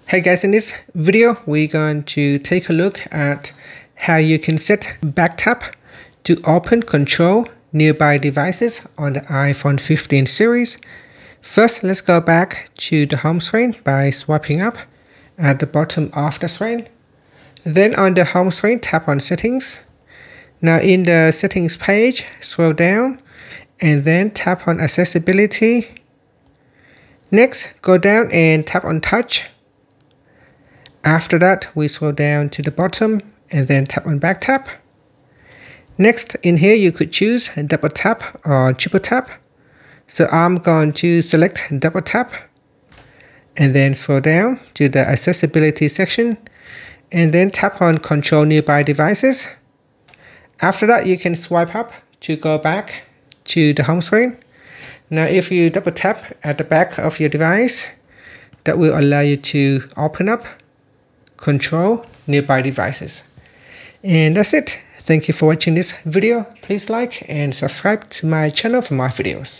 Hey guys, in this video we're going to take a look at how you can set back tap to open control nearby devices on the iPhone 15 series. First, let's go back to the home screen by swiping up at the bottom of the screen. Then on the home screen, tap on settings. Now in the settings page, scroll down and then tap on accessibility. Next, go down and tap on touch. After that, we scroll down to the bottom and then tap on back tap. Next, in here you could choose double tap or triple tap. So I'm going to select double tap and then scroll down to the accessibility section and then tap on control nearby devices. After that, you can swipe up to go back to the home screen. Now if you double tap at the back of your device, that will allow you to open up control nearby devices. And that's it. Thank you for watching this video. Please like and subscribe to my channel for more videos.